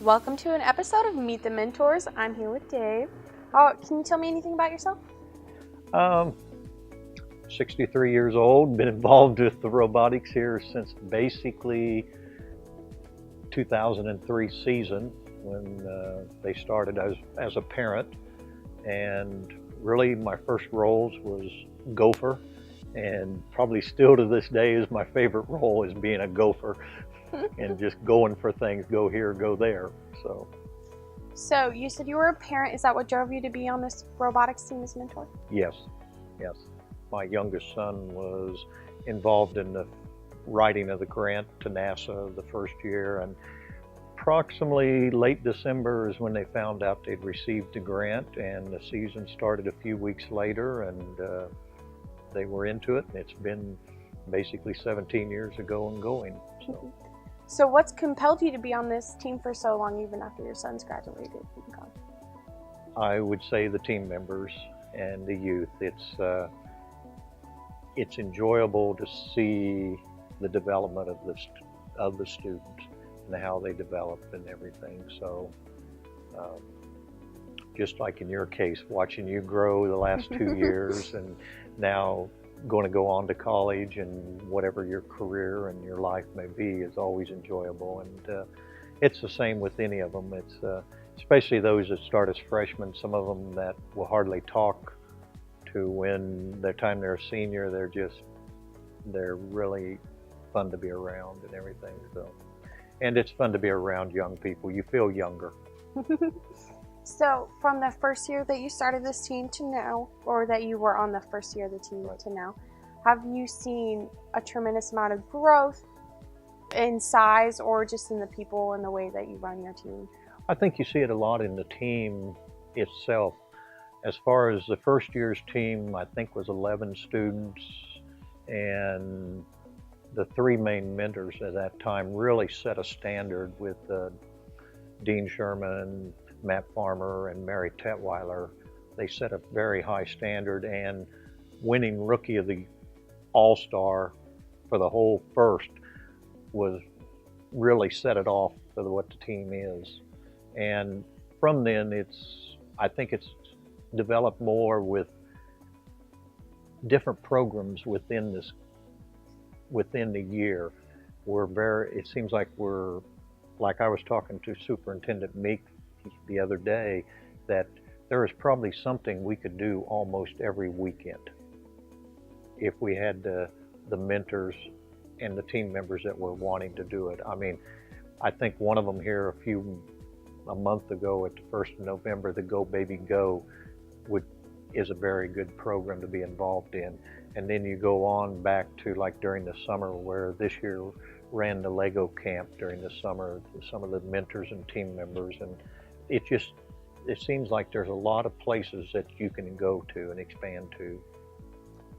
Welcome to an episode of Meet the Mentors. I'm here with Dave. Can you tell me anything about yourself? 63 years old, been involved with the robotics here since basically 2003 season when they started as a parent. And really my first roles was gopher, and probably still to this day is my favorite role, is being a gopher and just going for things, go here, go there. So you said you were a parent. Is that what drove you to be on this robotics team as mentor? Yes. My youngest son was involved in the writing of the grant to NASA the first year, and approximately late December is when they found out they'd received the grant, and the season started a few weeks later, and they were into it, and it's been basically 17 years ago and going. So what's compelled you to be on this team for so long, even after your son's graduated from college? I would say the team members and the youth. It's enjoyable to see the development of the students and how they develop and everything. So just like in your case, watching you grow the last 2 years and now going to go on to college, and whatever your career and your life may be is always enjoyable. And it's the same with any of them. It's especially those that start as freshmen, some of them that will hardly talk, to when the time they're a senior, they're really fun to be around and everything. So, and it's fun to be around young people. You feel younger. So from the first year that you started this team to now, or that you were on the first year of the team to now, have you seen a tremendous amount of growth in size, or just in the people and the way that you run your team? I think you see it a lot in the team itself. As far as the first year's team, I think was 11 students, and the three main mentors at that time really set a standard with Dean Sherman, Matt Farmer, and Mary Tetweiler. They set a very high standard, and winning Rookie of the All-Star for the whole first was really set it off for what the team is. And from then, I think it's developed more with different programs within the year. It seems like I was talking to Superintendent Meek the other day, that there is probably something we could do almost every weekend if we had the mentors and the team members that were wanting to do it. I mean, I think one of them here a month ago at the 1st of November, the Go Baby Go, is a very good program to be involved in. And then you go on back to like during the summer, where this year ran the Lego camp during the summer, some of the mentors and team members, and it seems like there's a lot of places that you can go to and expand to.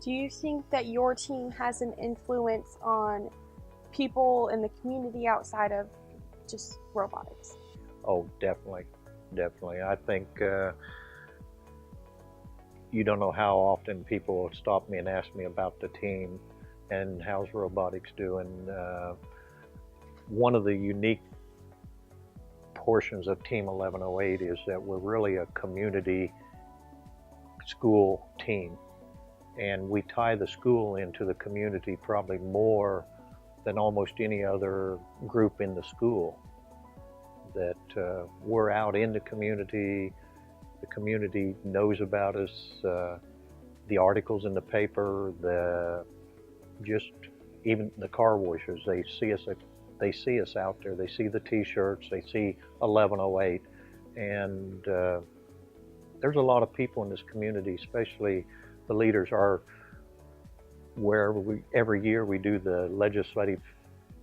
Do you think that your team has an influence on people in the community outside of just robotics? Oh, definitely. I think you don't know how often people will stop me and ask me about the team and how's robotics doing. One of the unique portions of Team 1108 is that we're really a community school team, and we tie the school into the community probably more than almost any other group in the school. That we're out in the community knows about us, the articles in the paper, even the car washers, they see us out there, they see the t-shirts, they see 1108, and there's a lot of people in this community, especially the leaders, every year we do the legislative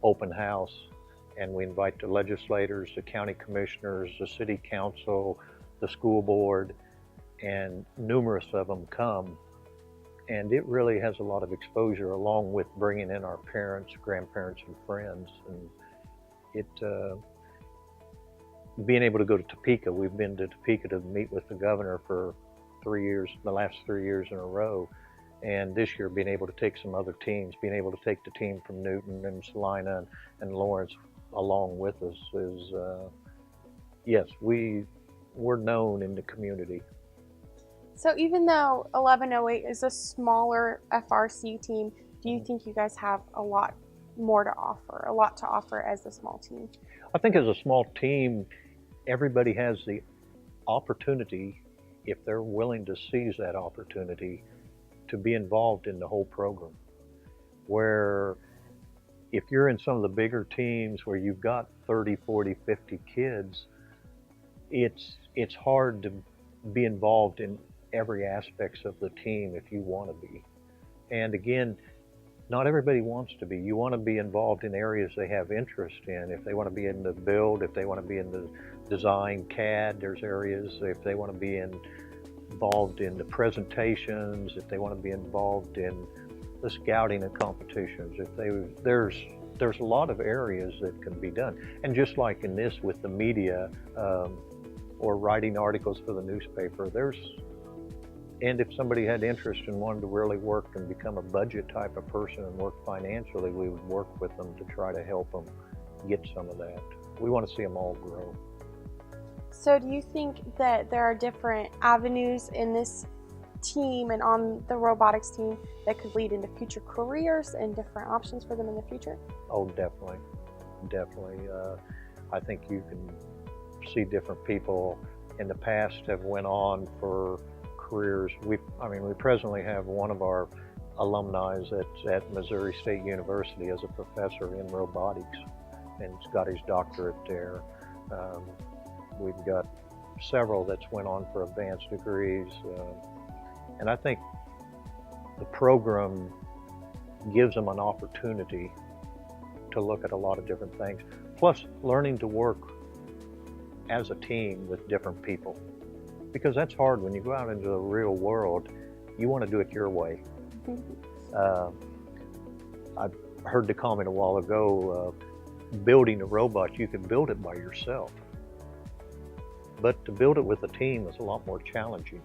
open house, and we invite the legislators, the county commissioners, the city council, the school board, and numerous of them come. And it really has a lot of exposure, along with bringing in our parents, grandparents, and friends. And being able to go to Topeka, we've been to Topeka to meet with the governor for the last 3 years in a row. And this year, being able to take some other teams, being able to take the team from Newton and Salina and Lawrence along with us Yes, we're known in the community. So even though 1108 is a smaller FRC team, do you think you guys have a lot more to offer, a lot to offer as a small team? I think as a small team, everybody has the opportunity, if they're willing to seize that opportunity, to be involved in the whole program. Where if you're in some of the bigger teams where you've got 30, 40, 50 kids, it's hard to be involved in every aspects of the team if you want to be. And again, not everybody wants to be. You want to be involved in areas they have interest in. If they want to be in the build, if they want to be in the design CAD, there's areas. If they want to be involved in the presentations, if they want to be involved in the scouting and competitions, there's a lot of areas that can be done. And just like in this with the media or writing articles for the newspaper, and if somebody had interest and wanted to really work and become a budget type of person and work financially, we would work with them to try to help them get some of that. We want to see them all grow. So do you think that there are different avenues in this team and on the robotics team that could lead into future careers and different options for them in the future? Oh, definitely. Definitely. I think you can see different people in the past have went on for careers. We presently have one of our alumni that's at Missouri State University as a professor in robotics, and he's got his doctorate there. We've got several that's went on for advanced degrees, and I think the program gives them an opportunity to look at a lot of different things, plus learning to work as a team with different people. Because that's hard when you go out into the real world. You want to do it your way. I heard the comment a while ago, building a robot, you can build it by yourself. But to build it with a team is a lot more challenging.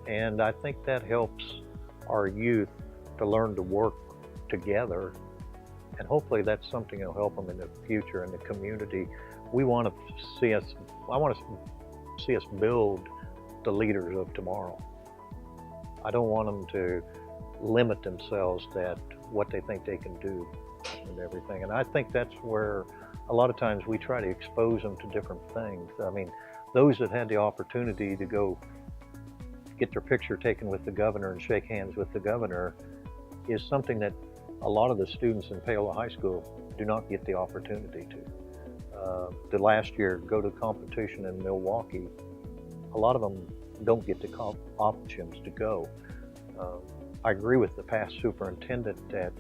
And I think that helps our youth to learn to work together. And hopefully that's something that'll help them in the future in the community. I want to see us build the leaders of tomorrow. I don't want them to limit themselves to what they think they can do and everything. And I think that's where a lot of times we try to expose them to different things. I mean, those that had the opportunity to go get their picture taken with the governor and shake hands with the governor is something that a lot of the students in Paola High School do not get the opportunity to. The last year, go to competition in Milwaukee, a lot of them don't get the options to go. I agree with the past superintendent that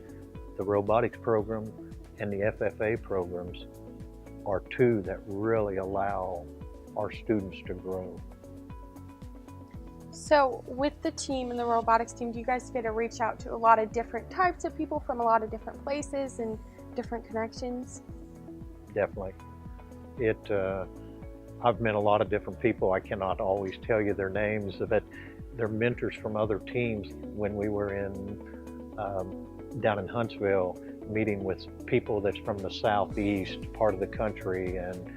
the robotics program and the FFA programs are two that really allow our students to grow. So with the team and the robotics team, do you guys get to reach out to a lot of different types of people from a lot of different places and different connections? Definitely. I've met a lot of different people. I cannot always tell you their names, but they're mentors from other teams. When we were down in Huntsville, meeting with people that's from the southeast part of the country, and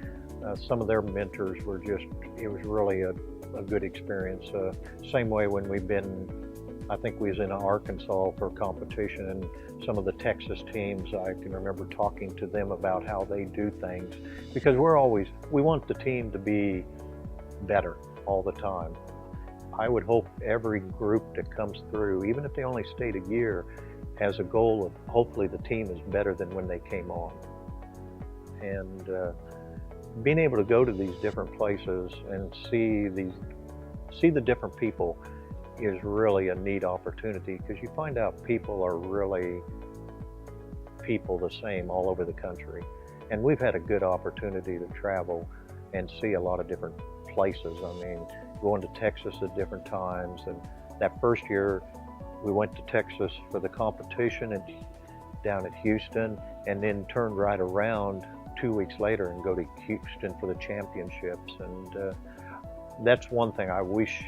some of their mentors were it was really a good experience. Same way when we've been, I think we was in Arkansas for competition, and some of the Texas teams, I can remember talking to them about how they do things, because we want the team to be better all the time. I would hope every group that comes through, even if they only stayed a year, has a goal of hopefully the team is better than when they came on. And being able to go to these different places and see the different people is really a neat opportunity, because you find out people are really the same all over the country. And we've had a good opportunity to travel and see a lot of different places. I mean, going to Texas at different times, and that first year we went to Texas for the competition and down at Houston, and then turned right around 2 weeks later and go to Houston for the championships. And that's one thing I wish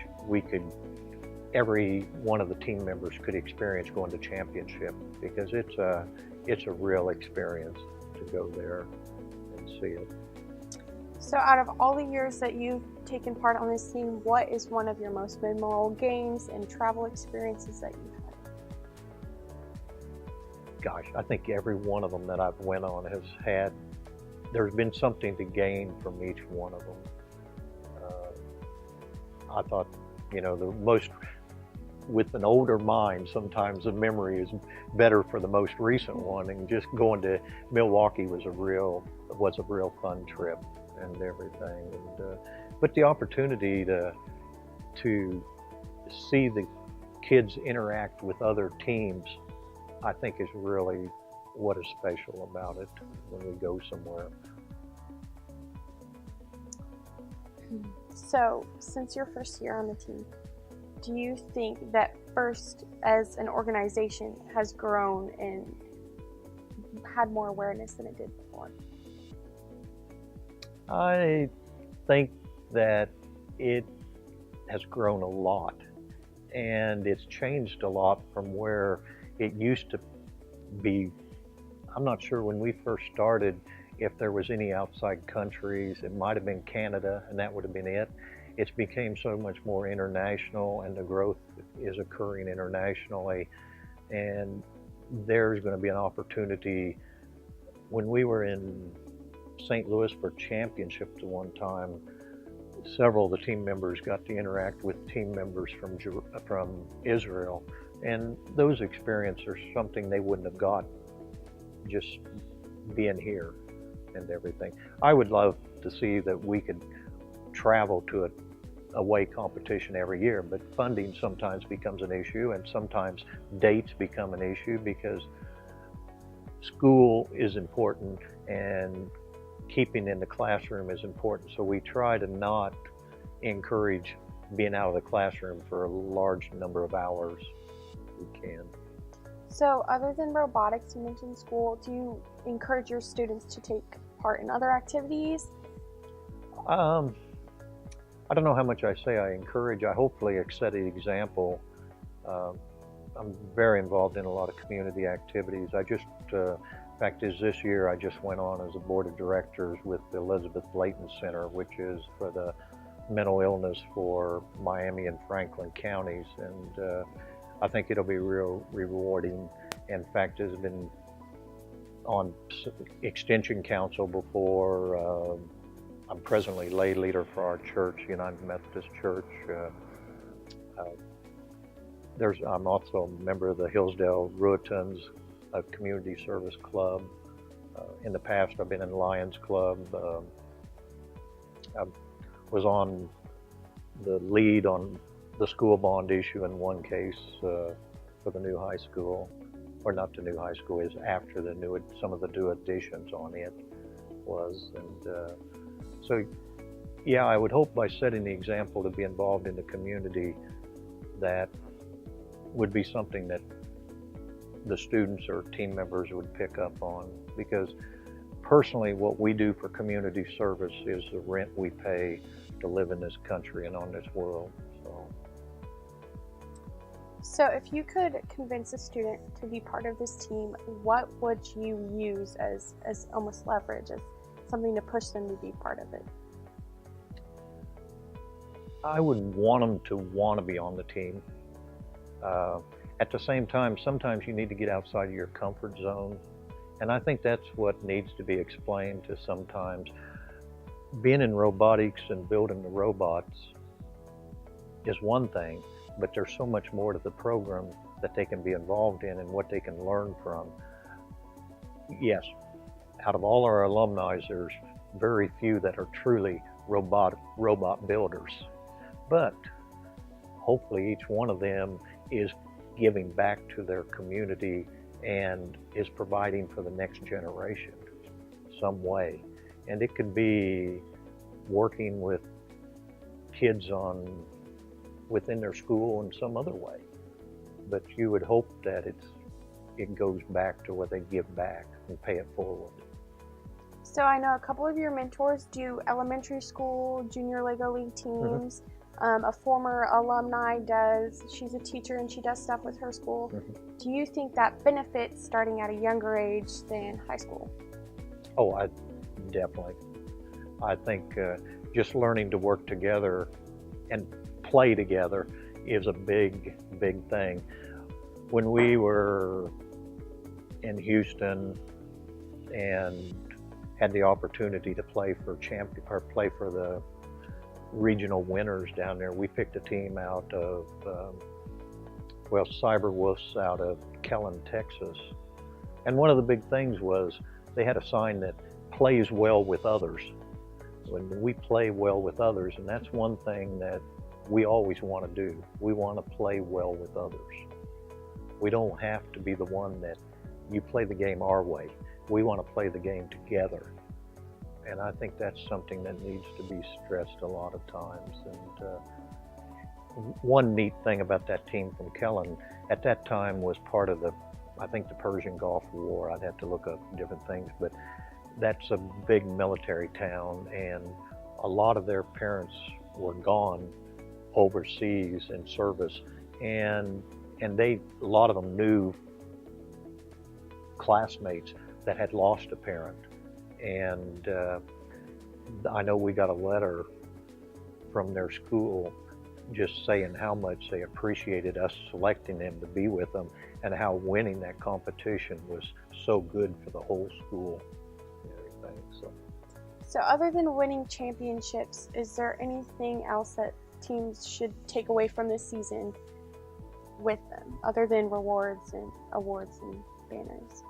every one of the team members could experience, going to championship, because it's a real experience to go there and see it. So out of all the years that you've taken part on this team, what is one of your most memorable games and travel experiences that you've had? Gosh, I think every one of them that I've went on there's been something to gain from each one of them. I thought, with an older mind, sometimes the memory is better for the most recent one, and just going to Milwaukee was a real fun trip and everything. But the opportunity to see the kids interact with other teams, I think, is really what is special about it when we go somewhere. So, since your first year on the team, do you think that FIRST as an organization has grown and had more awareness than it did before? I think that it has grown a lot, and it's changed a lot from where it used to be. I'm not sure when we first started if there was any outside countries. It might have been Canada, and that would have been it. It's become so much more international, and the growth is occurring internationally, and there's going to be an opportunity. When we were in St. Louis for championships at one time, several of the team members got to interact with team members from Israel, and those experiences are something they wouldn't have got just being here and everything. I would love to see that we could travel to a away competition every year, but funding sometimes becomes an issue, and sometimes dates become an issue, because school is important and keeping in the classroom is important. So we try to not encourage being out of the classroom for a large number of hours if we can. So other than robotics, you mentioned school, do you encourage your students to take part in other activities? I don't know how much I say I encourage. I hopefully set an example. I'm very involved in a lot of community activities. In fact, this year I just went on as a board of directors with the Elizabeth Layton Center, which is for the mental illness for Miami and Franklin counties, and I think it'll be real rewarding. In fact, has been on Extension Council before. I'm presently lay leader for our church, United Methodist Church. I'm also a member of the Hillsdale Ruitons Community Service Club. In the past, I've been in Lions Club. I was on the lead on the school bond issue in one case for the new high school, or not the new high school, is after some of the new additions on it was. And so, yeah, I would hope by setting the example to be involved in the community, that would be something that the students or team members would pick up on. Because personally, what we do for community service is the rent we pay to live in this country and on this world. So if you could convince a student to be part of this team, what would you use as almost leverage, as something to push them to be part of it? I would want them to want to be on the team. At the same time, sometimes you need to get outside of your comfort zone, and I think that's what needs to be explained to sometimes. Being in robotics and building the robots is one thing, but there's so much more to the program that they can be involved in and what they can learn from. Yes, out of all our alumni, there's very few that are truly robot builders. But hopefully each one of them is giving back to their community and is providing for the next generation some way. And it could be working with kids within their school in some other way. But you would hope that it goes back to what they give back and pay it forward. So I know a couple of your mentors do elementary school, junior Lego League teams. Mm-hmm. A former alumni she's a teacher and she does stuff with her school. Mm-hmm. Do you think that benefits starting at a younger age than high school? Oh, definitely. I think just learning to work together and play together is a big, big thing. When we were in Houston and had the opportunity to play for play for the regional winners down there, we picked a team out of Cyber Wolves out of Kellen, Texas. And one of the big things was they had a sign that plays well with others. When we play well with others, and that's one thing that we always want to do. We want to play well with others. We don't have to be the one that you play the game our way. We want to play the game together. And I think that's something that needs to be stressed a lot of times. And one neat thing about that team from Kellen, at that time was part of I think the Persian Gulf War. I'd have to look up different things, but that's a big military town, and a lot of their parents were gone overseas in service, and a lot of them knew classmates that had lost a parent. And I know we got a letter from their school just saying how much they appreciated us selecting them to be with them, and how winning that competition was so good for the whole school and everything. So other than winning championships, is there anything else that teams should take away from this season with them, other than rewards and awards and banners?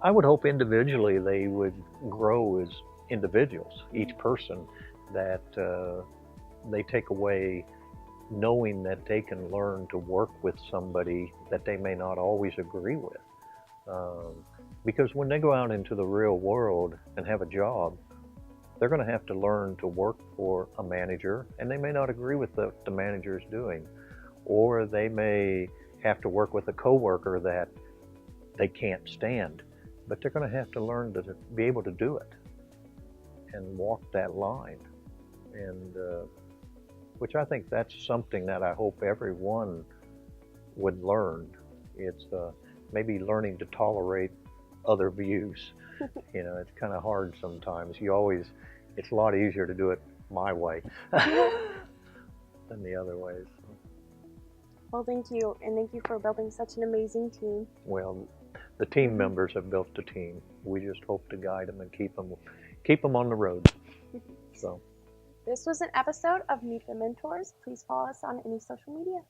I would hope individually they would grow as individuals, each person, that they take away knowing that they can learn to work with somebody that they may not always agree with. Because when they go out into the real world and have a job, they're going to have to learn to work for a manager, and they may not agree with what the manager is doing. Or they may have to work with a coworker that they can't stand, but they're going to have to learn to be able to do it and walk that line. And which I think that's something that I hope everyone would learn. It's maybe learning to tolerate other views. You know, it's kind of hard sometimes. It's a lot easier to do it my way than the other ways. Well, thank you, and thank you for building such an amazing team. Well, the team members have built a team. We just hope to guide them and keep them on the road. So. This was an episode of Meet the Mentors. Please follow us on any social media.